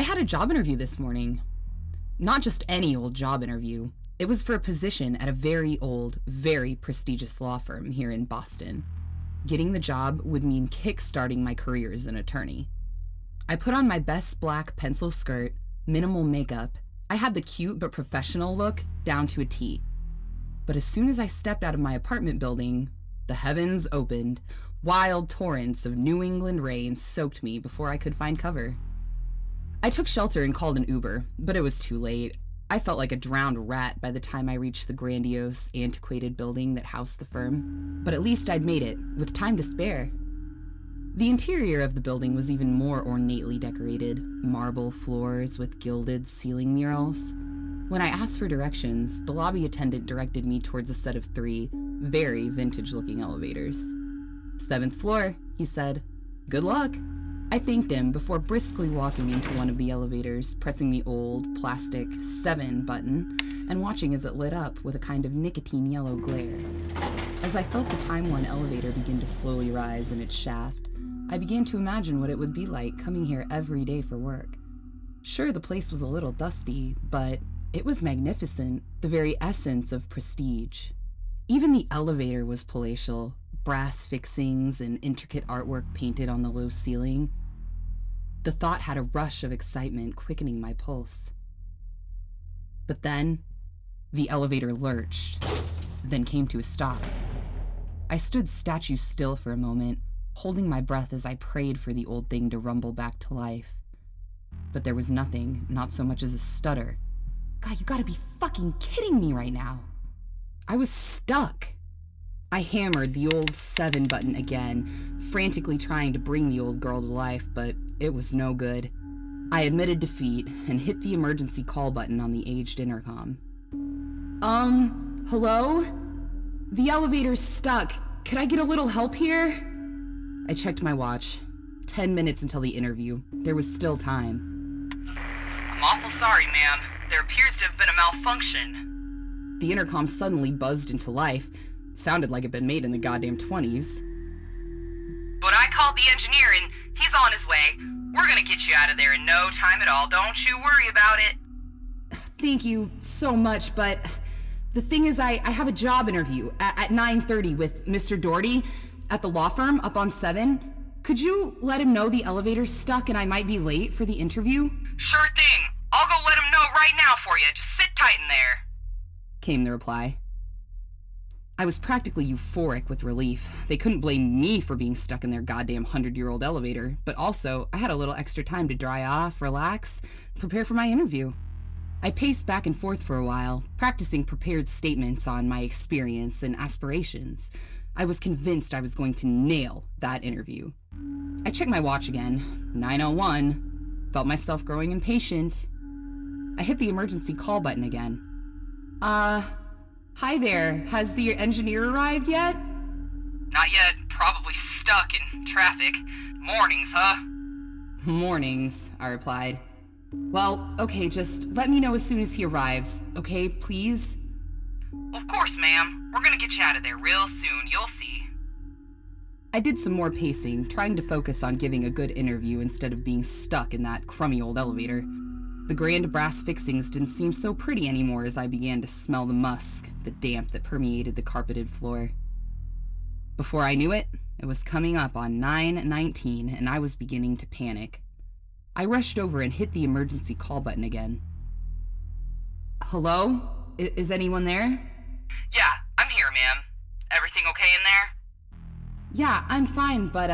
I had a job interview this morning. Not just any old job interview. It was for a position at a very old, very prestigious law firm here in Boston. Getting the job would mean kick-starting my career as an attorney. I put on my best black pencil skirt, minimal makeup. I had the cute but professional look down to a T. But as soon as I stepped out of my apartment building, the heavens opened. Wild torrents of New England rain soaked me before I could find cover. I took shelter and called an Uber, but it was too late. I felt like a drowned rat by the time I reached the grandiose, antiquated building that housed the firm. But at least I'd made it, with time to spare. The interior of the building was even more ornately decorated, marble floors with gilded ceiling murals. When I asked for directions, the lobby attendant directed me towards a set of 3 very vintage-looking elevators. 7th floor, he said. Good luck. I thanked him before briskly walking into one of the elevators, pressing the old, plastic 7 button, and watching as it lit up with a kind of nicotine yellow glare. As I felt the Time 1 elevator begin to slowly rise in its shaft, I began to imagine what it would be like coming here every day for work. Sure, the place was a little dusty, but it was magnificent, the very essence of prestige. Even the elevator was palatial, brass fixings and intricate artwork painted on the low ceiling. The thought had a rush of excitement quickening my pulse. But then, the elevator lurched, then came to a stop. I stood statue still for a moment, holding my breath as I prayed for the old thing to rumble back to life. But there was nothing, not so much as a stutter. God, you gotta be fucking kidding me right now. I was stuck. I hammered the old 7 button again, frantically trying to bring the old girl to life, but it was no good. I admitted defeat and hit the emergency call button on the aged intercom. Hello? The elevator's stuck. Could I get a little help here? I checked my watch. 10 minutes until the interview. There was still time. I'm awful sorry, ma'am. There appears to have been a malfunction. The intercom suddenly buzzed into life. Sounded like it'd been made in the goddamn 20s. But I called the engineer and he's on his way. We're gonna get you out of there in no time at all. Don't you worry about it. Thank you so much, but the thing is I have a job interview at 9:30 with Mr. Doherty at the law firm up on 7. Could you let him know the elevator's stuck and I might be late for the interview? Sure thing. I'll go let him know right now for you. Just sit tight in there, came the reply. I was practically euphoric with relief. They couldn't blame me for being stuck in their goddamn 100-year-old elevator, but also I had a little extra time to dry off, relax, prepare for my interview. I paced back and forth for a while, practicing prepared statements on my experience and aspirations. I was convinced I was going to nail that interview. I checked my watch again, 9:01, felt myself growing impatient. I hit the emergency call button again. Hi there, has the engineer arrived yet? Not yet. Probably stuck in traffic. Mornings, huh? Mornings, I replied. Well, okay, just let me know as soon as he arrives, okay, please? Of course, ma'am. We're gonna get you out of there real soon, you'll see. I did some more pacing, trying to focus on giving a good interview instead of being stuck in that crummy old elevator. The grand brass fixings didn't seem so pretty anymore as I began to smell the musk, the damp that permeated the carpeted floor. Before I knew it, it was coming up on 9:19 and I was beginning to panic. I rushed over and hit the emergency call button again. Hello? Is anyone there? Yeah, I'm here, ma'am. Everything okay in there? Yeah, I'm fine, but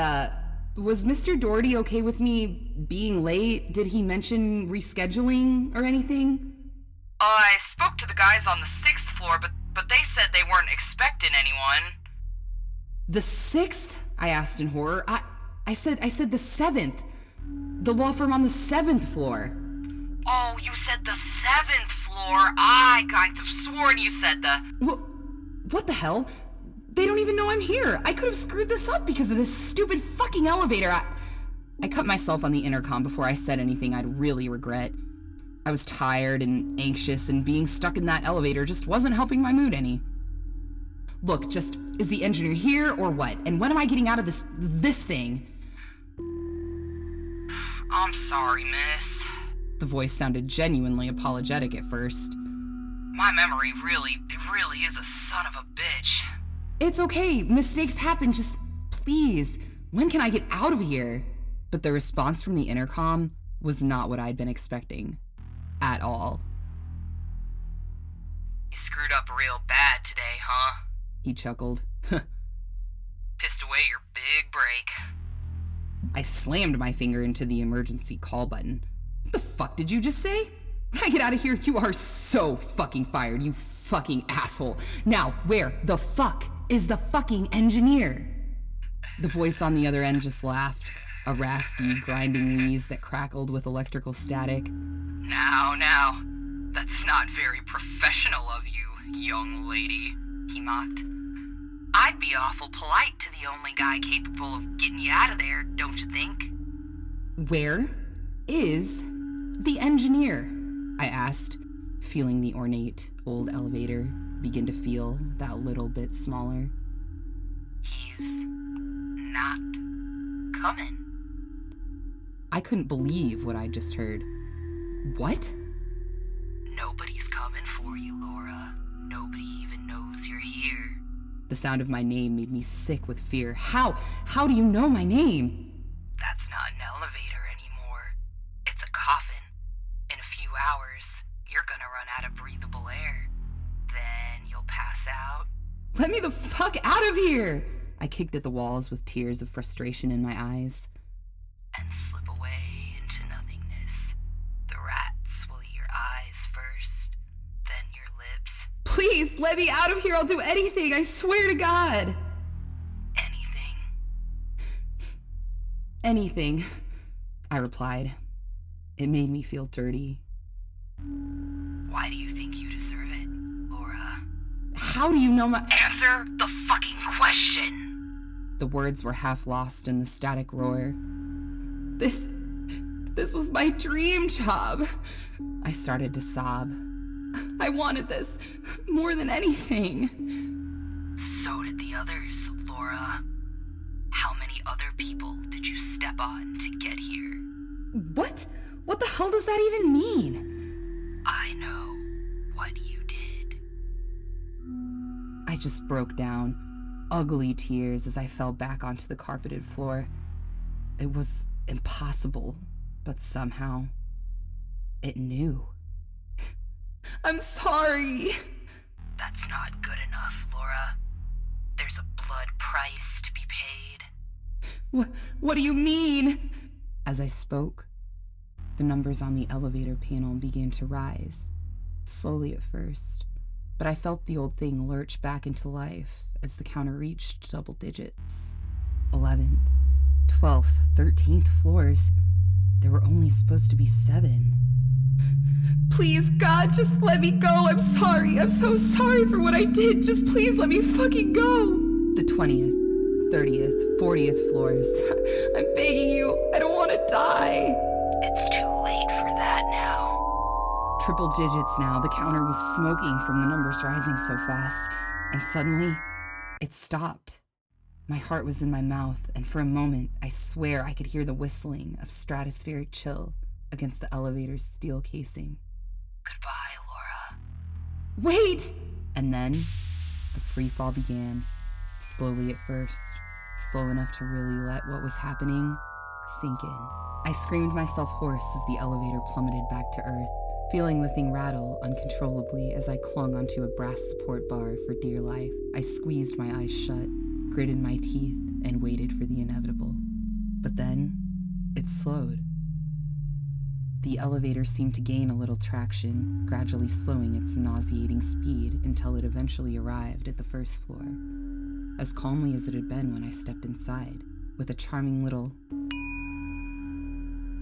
was Mr. Doherty okay with me being late? Did he mention rescheduling or anything? I spoke to the guys on the 6th floor, but they said they weren't expecting anyone. The 6th? I asked in horror. I said the 7th. The law firm on the 7th floor. Oh, you said the 7th floor. I kind of sworn you said the... What the hell? They don't even know I'm here. I could have screwed this up because of this stupid fucking elevator. I cut myself on the intercom before I said anything I'd really regret. I was tired and anxious, and being stuck in that elevator just wasn't helping my mood any. Look, just, is the engineer here or what? And when am I getting out of this thing? I'm sorry, miss. The voice sounded genuinely apologetic at first. My memory really is a son of a bitch. It's okay, mistakes happen, just please, when can I get out of here? But the response from the intercom was not what I'd been expecting. At all. You screwed up real bad today, huh? He chuckled. Pissed away your big break. I slammed my finger into the emergency call button. What the fuck did you just say? When I get out of here, you are so fucking fired, you fucking asshole. Now, where the fuck is the fucking engineer? The voice on the other end just laughed, a raspy, grinding wheeze that crackled with electrical static. Now, that's not very professional of you, young lady, he mocked. I'd be awful polite to the only guy capable of getting you out of there, don't you think? Where is the engineer? I asked, feeling the ornate old elevator begin to feel that little bit smaller. He's not coming. I couldn't believe what I just heard. What? Nobody's coming for you, Laura. Nobody even knows you're here. The sound of my name made me sick with fear. How do you know my name? That's not an elevator anymore. It's a coffin. In a few hours, you're gonna run out of breathable air. Then you'll pass out. Let me the fuck out of here! I kicked at the walls with tears of frustration in my eyes. And slip away into nothingness. The rats will eat your eyes first, then your lips. Please, let me out of here. I'll do anything. I swear to God. Anything? Anything, I replied. It made me feel dirty. Why do you think you deserve it, Laura? How do you know my— Answer the fucking question! The words were half lost in the static roar. This was my dream job. I started to sob. I wanted this more than anything. So did the others, Laura. How many other people did you step on to get here? What? What the hell does that even mean? I know what you did. I just broke down, ugly tears as I fell back onto the carpeted floor. It was impossible, but somehow it knew. I'm sorry. That's not good enough, Laura. There's a blood price to be paid. What do you mean? As I spoke, the numbers on the elevator panel began to rise, slowly at first, but I felt the old thing lurch back into life as the counter reached double digits. 11th, 12th, 13th floors. There were only supposed to be 7. Please, God, just let me go. I'm sorry. I'm so sorry for what I did. Just please let me fucking go. The 20th, 30th, 40th floors. I'm begging you. I don't want to die. It's too late for that now. Triple digits now. The counter was smoking from the numbers rising so fast. And suddenly, it stopped. My heart was in my mouth, and for a moment, I swear I could hear the whistling of stratospheric chill against the elevator's steel casing. Goodbye, Laura. Wait! And then, the free fall began, slowly at first, slow enough to really let what was happening sink in. I screamed myself hoarse as the elevator plummeted back to earth, feeling the thing rattle uncontrollably as I clung onto a brass support bar for dear life. I squeezed my eyes shut, gritted my teeth, and waited for the inevitable. But then, it slowed. The elevator seemed to gain a little traction, gradually slowing its nauseating speed until it eventually arrived at the first floor, as calmly as it had been when I stepped inside, with a charming little—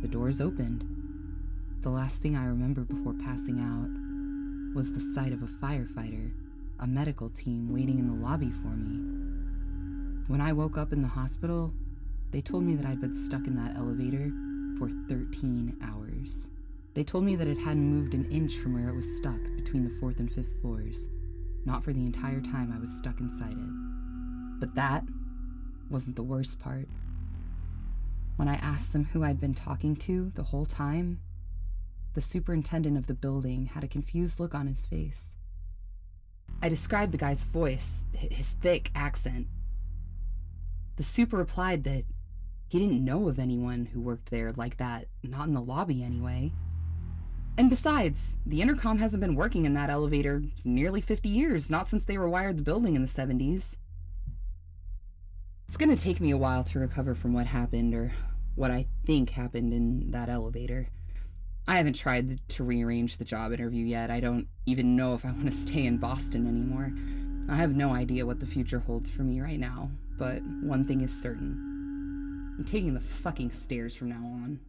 The doors opened. The last thing I remember before passing out was the sight of a firefighter, a medical team waiting in the lobby for me. When I woke up in the hospital, they told me that I'd been stuck in that elevator for 13 hours. They told me that it hadn't moved an inch from where it was stuck between the 4th and 5th floors, not for the entire time I was stuck inside it. But that wasn't the worst part. When I asked them who I'd been talking to the whole time, the superintendent of the building, had a confused look on his face. I described the guy's voice, his thick accent. The super replied that he didn't know of anyone who worked there like that, not in the lobby anyway. And besides, the intercom hasn't been working in that elevator for nearly 50 years, not since they rewired the building in the 70s. It's gonna take me a while to recover from what happened, or what I think happened in that elevator. I haven't tried to rearrange the job interview yet. I don't even know if I want to stay in Boston anymore. I have no idea what the future holds for me right now, but one thing is certain. I'm taking the fucking stairs from now on.